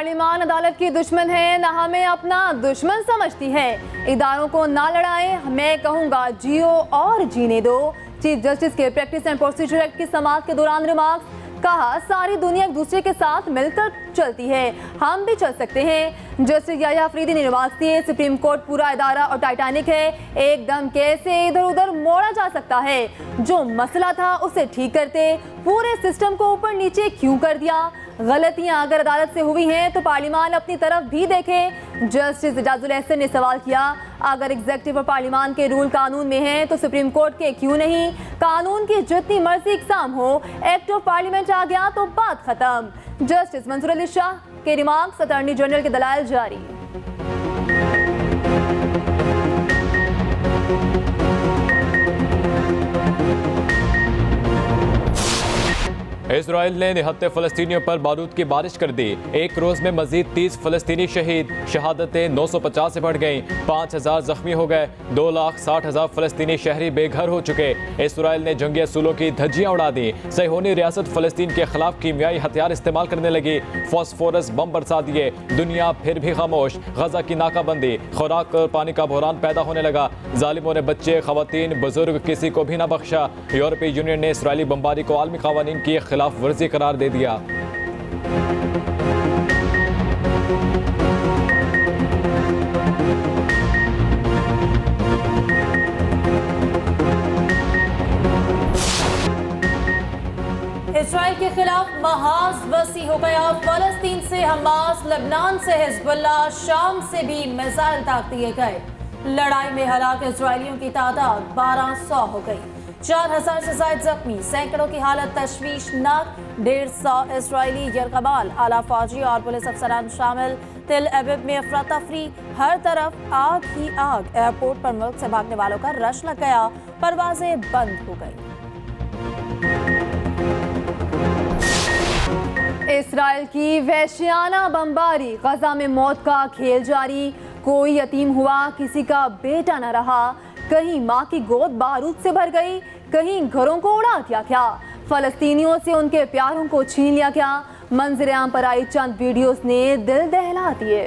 Parliament अदालत की दुश्मन है, न हमें अपना दुश्मन समझती है। इदारों को ना लड़ाएं, मैं कहूँगा जियो और जीने दो। चीफ जस्टिस के प्रैक्टिस एंड प्रोसीजर एक्ट की समाअत के दौरान रिमार्क्स। कहा, सारी दुनिया एक दूसरे के साथ मिलकर चलती है, हम भी चल सकते हैं। जस्टिस याह्या अफरीदी ने रिमार्क्स दिए, सुप्रीम कोर्ट पूरा इदारा और टाइटैनिक है, एकदम कैसे इधर उधर मोड़ा जा सकता है। जो मसला था उसे ठीक करते, पूरे सिस्टम को ऊपर नीचे क्यों कर दिया। गलतियां अगर अदालत से हुई हैं तो पार्लिमान अपनी तरफ भी देखे। जस्टिस एजाजुल एहसन ने सवाल किया, अगर एग्जीक्यूटिव और पार्लिमान के रूल कानून में हैं तो सुप्रीम कोर्ट के क्यों नहीं। कानून की जितनी मर्जी इकसाम हो, एक्ट ऑफ पार्लियामेंट आ गया तो बात खत्म। जस्टिस मंसूर अली शाह के रिमार्क्स, अटॉर्नी जनरल के दलाइल जारी। इजराइल ने निहत्ते फलस्तीनियों पर बारूद की बारिश कर दी। एक रोज में मजीद 30 फलस्तीनी शहीद। शहादतें 950 से बढ़ गईं। 5000 जख्मी हो गए। 2,60,000 फलस्तीनी शहरी बेघर हो चुके। इजराइल ने जंगी असूलों की धज्जियां उड़ा दी। सहीहोनी रियासत फलस्तीन के खिलाफ कीमियाई हथियार इस्तेमाल करने लगी। फॉस्फोरस बम बरसा दिए। दुनिया फिर भी खामोश। गजा की नाकाबंदी, खुराक और पानी का बहरान पैदा होने लगा। जालिमों ने बच्चे, खवातीन, बुजुर्ग किसी को भी न बख्शा। यूरोपीय यूनियन ने इसराइली बमबारी को आलमी कानून की खिलाफ वर्जी करार दे दिया। इसराइल के खिलाफ महाज वसी हो गया। फलस्तीन से हमास, लेबनान से हिजबुल्लाह, शाम से भी मिसाइल ताक दिए गए। लड़ाई में हलाक इजरायलियों की तादाद 1200 हो गई। 4000 से ज्यादा जख्मी, सैकड़ों की हालत तशवीशनाक। 150 इसराइली यरगबाल, आला फौजी और पुलिस अफसरान शामिल। तिल अबीब में अफरा तफरी, हर तरफ आग ही आग। एयरपोर्ट पर मुल्क से भागने वालों का रश लग गया, परवाजें बंद हो गई। इसराइल की वहशियाना बमबारी, गजा में मौत का खेल जारी। कोई यतीम हुआ, किसी का बेटा न रहा। कहीं माँ की गोद बारूद से भर गई, कहीं घरों को उड़ा दिया क्या। फलस्तीनियों से उनके प्यारों को छीन लिया क्या। मंजर आम पर आई चंद वीडियोस ने दिल दहला दिए।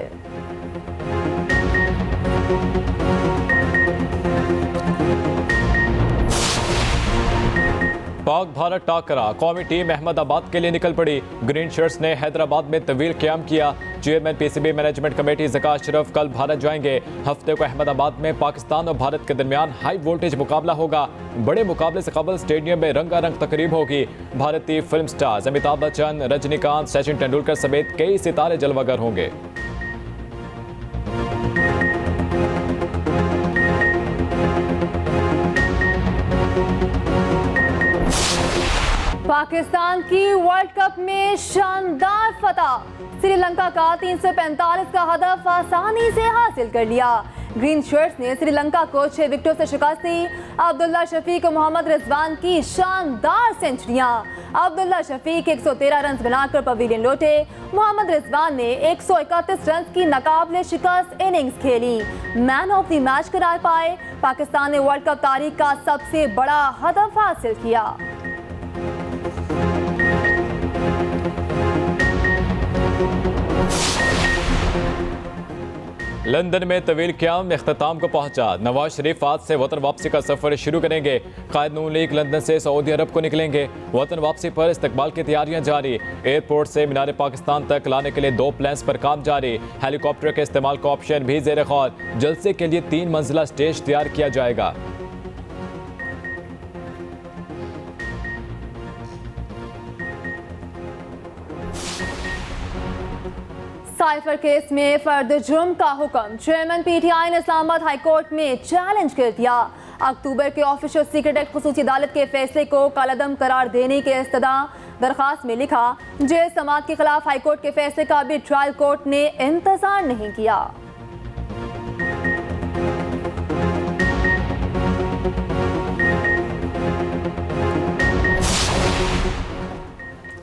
पाक भारत टाकरा, कौमी टीम अहमदाबाद के लिए निकल पड़ी। ग्रीन शर्ट्स ने हैदराबाद में तवील क़याम किया। चेयरमैन पीसीबी मैनेजमेंट कमेटी ज़कात अशरफ कल भारत जाएंगे। हफ्ते को अहमदाबाद में पाकिस्तान और भारत के दरमियान हाई वोल्टेज मुकाबला होगा। बड़े मुकाबले से कबल स्टेडियम में रंगारंग तकरीब होगी। भारतीय फिल्म स्टार्स अमिताभ बच्चन, रजनीकांत, सचिन तेंदुलकर समेत कई सितारे जलवागर होंगे। पाकिस्तान की वर्ल्ड कप में शानदार फतह। श्रीलंका का 345 का हदफ आसानी से हासिल कर लिया। ग्रीन शर्ट्स ने श्रीलंका को 6 विकेटों से शिकस्त दी। अब्दुल्ला शफीक और मोहम्मद रिजवान की शानदार सेंचुरियां। अब्दुल्ला शफीक 113 रन बनाकर पवेलियन लौटे। मोहम्मद रिजवान ने 131 रन की नाकाबिले शिकस्त इनिंग्स खेली। मैन ऑफ द मैच करार पाए। पाकिस्तान ने वर्ल्ड कप तारीख का सबसे बड़ा हदफ हासिल किया। लंदन में तवील क़याम इख्तिताम को पहुंचा। नवाज शरीफ आज से वतन वापसी का सफर शुरू करेंगे। कायद नून लीग लंदन से सऊदी अरब को निकलेंगे। वतन वापसी पर इस्तकबाल की तैयारियां जारी। एयरपोर्ट से मीनार पाकिस्तान तक लाने के लिए 2 प्लान्स पर काम जारी। हेलीकॉप्टर के इस्तेमाल का ऑप्शन भी ज़ेर गौर। जलसे के लिए 3 मंजिला स्टेज तैयार किया जाएगा। साइफर केस में फर्द जुर्म का हुक्म। चेयरमैन पीटीआई ने इस्लामाबाद हाईकोर्ट में चैलेंज कर दिया। अक्टूबर के ऑफिशियल सीक्रेट एक्ट खुसूसी अदालत के फैसले को कालअदम करार देने के इस्तदा। दरखास्त में लिखा, जेल समात के खिलाफ हाईकोर्ट के फैसले का भी ट्रायल कोर्ट ने इंतजार नहीं किया।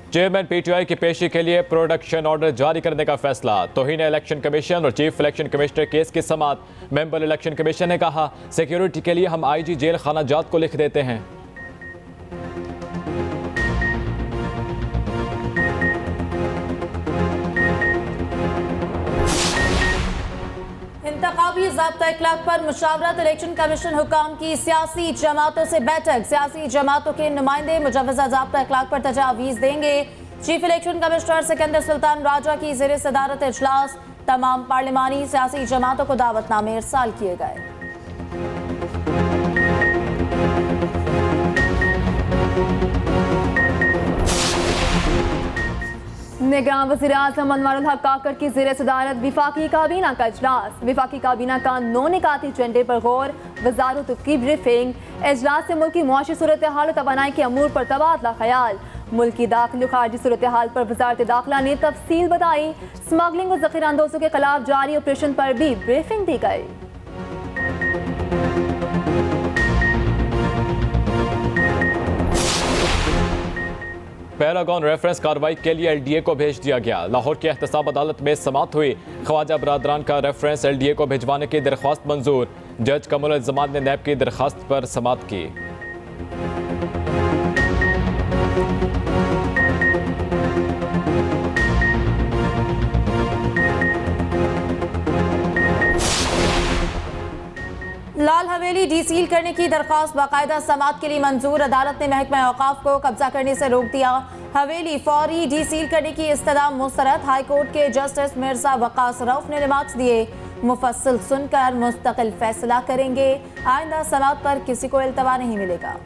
चेयरमैन पीटीआई की पेशी के लिए प्रोडक्शन ऑर्डर जारी करने का फैसला। तौहीन इलेक्शन कमीशन और चीफ इलेक्शन कमिश्नर केस की समाअत। मेंबर इलेक्शन कमीशन ने कहा, सिक्योरिटी के लिए हम आईजी जेल खाना जात को लिख देते हैं। ज़ाब्ता इखलाक पर मुशावरत। इलेक्शन कमीशन हुकाम की सियासी जमातों से बैठक। सियासी जमातों के नुमाइंदे मुजव्वज़ा ज़ाब्ता इखलाक पर तजावीज़ देंगे। Chief election commissioner Sikandar Sultan Raja की ज़ेर सदारत इजलास। तमाम पार्लिमानी सियासी जमातों को दावतनामे इरसाल किए गए। निगरान वज़ीर-ए-आज़म अनवारुल हक काकर की ज़ेर सदारत विफाकी काबीना का इजलास। विफाकी काबीना का 9 निकाती एजेंडे पर गौर, वज़ारतों की ब्रीफिंग। इजलास से मुल्क की मुआशी सूरत हाल और तवानाई के अमूर पर तबादला ख्याल। मुल्क की दाखिली खारजी सूरत हाल पर वज़ारत दाखिला ने तफसील बताई। स्मगलिंग और ज़ख़ीरा अंदोज़ों के खिलाफ जारी ऑपरेशन पर भी ब्रीफिंग दी गई। पैरागॉन रेफरेंस कार्रवाई के लिए LDA को भेज दिया गया। लाहौर की एहतसाब अदालत में समाअत हुई। ख्वाजा बरादरान का रेफरेंस LDA को भिजवाने की दरख्वास्त मंजूर। जज कमरुल ज़मान ने नैब की दरख्वास्त पर समाअत की। लाल हवेली डीसील करने की दरख्वास्त बाकायदा समाअत के लिए मंजूर। अदालत ने महकमा औकाफ को कब्जा करने से रोक दिया। हवेली फौरी डीसील करने की इस्तदा मुस्तरद। हाई कोर्ट के जस्टिस मिर्जा वकास रऊफ ने रिमार्क्स दिए। मुफस्सिल सुनकर मुस्तकिल फैसला करेंगे। आइंदा समाअत पर किसी को इल्तवा नहीं मिलेगा।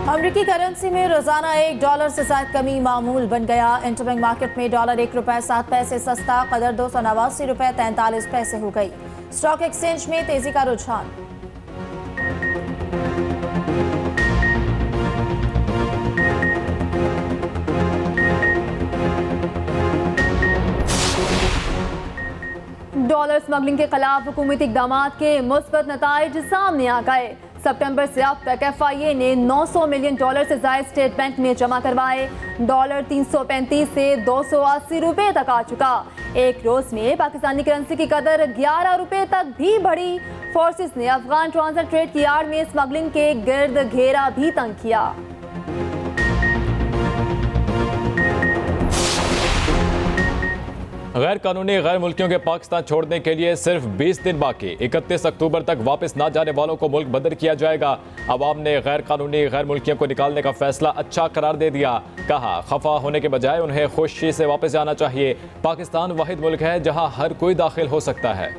अमरीकी करेंसी में रोजाना $1 से ज्यादा कमी मामूल बन गया। इंटरबैंक मार्केट में डॉलर $1.07 सस्ता कदर $289.43 हो गई। स्टॉक एक्सचेंज में तेजी का रुझान। डॉलर स्मगलिंग के खिलाफ हुकूमती इक़दाम के मुस्बत नताइज सामने आ गए। सितंबर से अब तक FIA ने $900 मिलियन से ज्यादा स्टेट बैंक में जमा करवाए। डॉलर 335 से $280 तक आ चुका। एक रोज में पाकिस्तानी करेंसी की कदर $11 तक भी बढ़ी। फोर्सेस ने अफगान ट्रांजिट ट्रेड की आड़ में स्मगलिंग के गिर्द घेरा भी तंग किया। गैर कानूनी गैर मुल्कियों के पाकिस्तान छोड़ने के लिए सिर्फ 20 दिन बाकी। 31 अक्टूबर तक वापस ना जाने वालों को मुल्क बदर किया जाएगा। अवाम ने गैर कानूनी गैर मुल्कियों को निकालने का फैसला अच्छा करार दे दिया। कहा खफा होने के बजाय उन्हें खुशी से वापस जाना चाहिए। पाकिस्तान वाहिद मुल्क है जहां हर कोई दाखिल हो सकता है।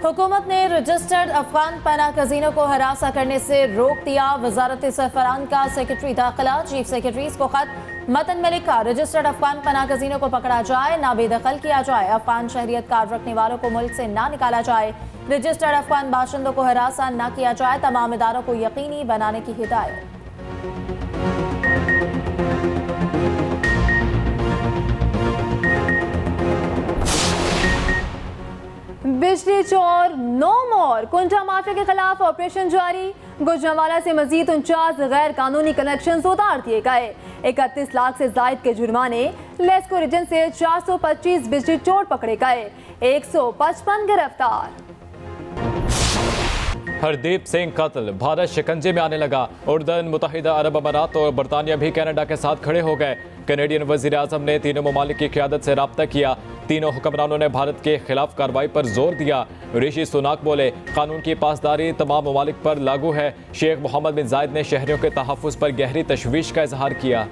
हुकूमत ने रजिस्टर्ड अफगान पनाह गजीनों को हरासा करने से रोक दिया। वजारत सरफरान का सेक्रेटरी दाखिला चीफ सेक्रेटरीज को खत मतन में लिखा, रजिस्टर्ड अफगान पनाह गजीनों को पकड़ा जाए, ना बेदखल किया जाए, अफगान शहरियत कार्ड रखने वालों को मुल्क से ना निकाला जाए, रजिस्टर्ड अफगान बाशिंदों को हरासा ना किया जाए, तमाम इदारों को यकीनी बनाने की हिदायत। बिजली चोर नो मोर। कुंजा माफिया के खिलाफ ऑपरेशन जारी। गुजरांवाला से मजीद 49 गैर कानूनी कनेक्शन उतार दिए गए। 31 लाख से जायद के जुर्माने। लेस्को रीजन से 425 बिजली चोर पकड़े गए। 155 गिरफ्तार। हरदीप सिंह कत्ल, भारत शिकंजे में आने लगा। उर्दन, मुत्तहिदा अरब अमारात और बरतानिया भी कनाडा के साथ खड़े हो गए। कैनेडियन वजीर आजम ने तीनों ममालिक की क़यादत से रब्ता किया। तीनों हुक्मरानों ने भारत के खिलाफ कार्रवाई पर जोर दिया। ऋषि सुनाक बोले, कानून की पासदारी तमाम ममालिक पर लागू है। शेख मोहम्मद बिन जायद ने शहरियों के तहफ़्फ़ुज़ पर गहरी तशवीश का इजहार किया।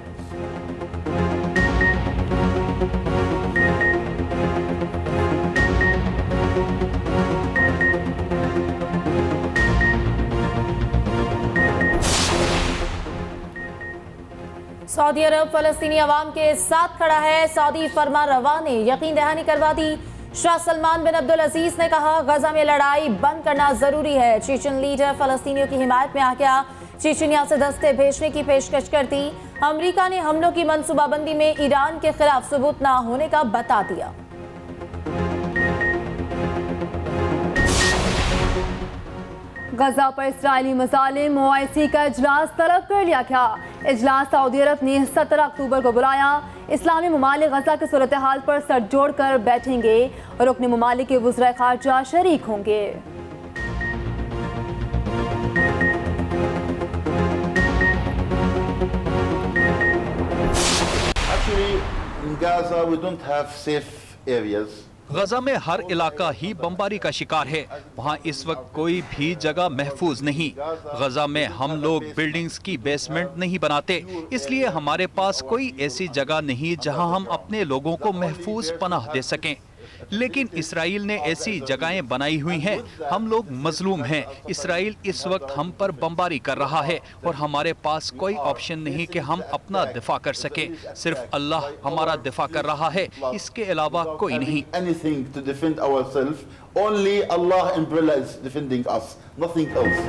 सऊदी अरब फलस्तीनी अवाम के साथ खड़ा है। सऊदी फरमा रवा ने यकीन दहानी करवा दी। शाह सलमान बिन अब्दुल अजीज ने कहा, गजा में लड़ाई बंद करना जरूरी है। चीचन लीडर फलस्तीनियों की हिमायत में आ गया। चीचनिया से दस्ते भेजने की पेशकश कर दी। अमरीका ने हमलों की मनसूबाबंदी में ईरान के खिलाफ सबूत ना होने का बता दिया। गजा पर इसराइली मजालिम OIC का इजलास तलब कर लिया गया। इजलास सऊदी अरब ने 17 अक्टूबर को बुलाया। इस्लामी ममालिक गजा की सूरत हाल पर सर जोड़ कर बैठेंगे। रुकन ममालिक के वज़ीर ख़ारजा शरीक होंगे। Actually, in Gaza, we don't have safe areas. गजा में हर इलाका ही बमबारी का शिकार है। वहाँ इस वक्त कोई भी जगह महफूज नहीं। गजा में हम लोग बिल्डिंग्स की बेसमेंट नहीं बनाते, इसलिए हमारे पास कोई ऐसी जगह नहीं जहाँ हम अपने लोगों को महफूज पनाह दे सकें। लेकिन इसराइल ने ऐसी जगहें बनाई हुई हैं। हम लोग मजलूम हैं। इसराइल इस वक्त हम पर बमबारी कर रहा है और हमारे पास कोई ऑप्शन नहीं कि हम अपना दिफा कर सके। सिर्फ अल्लाह हमारा दिफा कर रहा है, इसके अलावा कोई नहीं। Anything to defend ourselves. Only Allah umbrella is defending us, nothing else.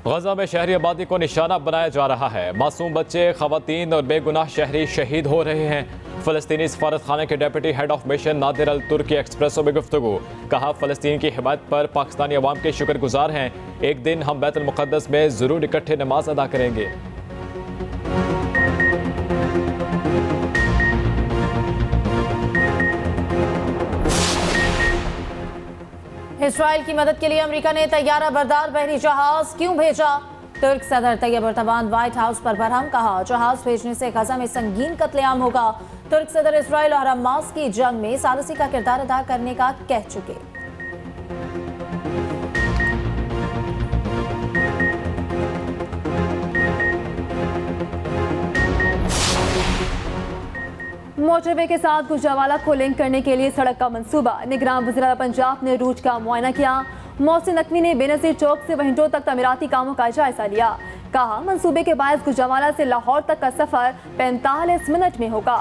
गजा में शहरी आबादी को निशाना बनाया जा रहा है। मासूम बच्चे, खवातीन और बेगुनाह शहरी शहीद हो रहे हैं। फ़लस्तीनी सफारत खाने के deputy head of mission Nadir Al Turki एक्सप्रेसो में गुफ्तगू। कहा, फ़लस्तीन की हिमायत पर पाकिस्तानी अवाम के शुक्रगुजार हैं। एक दिन हम बैतुल मुक़द्दस में ज़रूर इकट्ठे नमाज अदा करेंगे। इसराइल की मदद के लिए अमेरिका ने तैयारा बरदार बहरी जहाज क्यों भेजा? तुर्क सदर तैयब एर्दोगान व्हाइट हाउस पर बरहम। कहा, जहाज भेजने से गजा में संगीन कत्लेआम होगा। तुर्क सदर इसराइल और हमास की जंग में सालिसी का किरदार अदा करने का कह चुके। मोटरवे के साथ गुजरावाला को लिंक करने के लिए सड़क का मंसूबा। निगरान वज़ीर आला पंजाब ने रूट का मुआयना किया। मोहसिन नकवी ने बेनज़ीर चौक से वहिंडो तक तमीराती कामों का जायजा लिया। कहा, मंसूबे के बायस गुजरावाला से लाहौर तक का सफर 45 मिनट में होगा।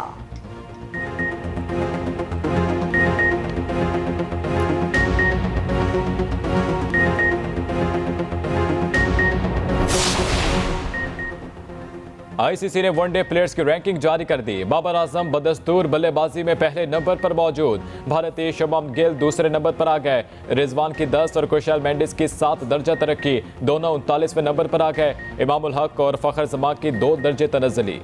ICC ने वनडे प्लेयर्स की रैंकिंग जारी कर दी। बाबर आजम बदस्तूर बल्लेबाजी में पहले नंबर पर मौजूद। भारतीय शुभमन गिल दूसरे नंबर पर आ गए। रिजवान की 10 और कुशल मेंडिस की 7 दर्जा तरक्की। दोनों 39वें नंबर पर आ गए। इमामुल हक और फखर जमान की 2 दर्जे तनज़्ज़ुली।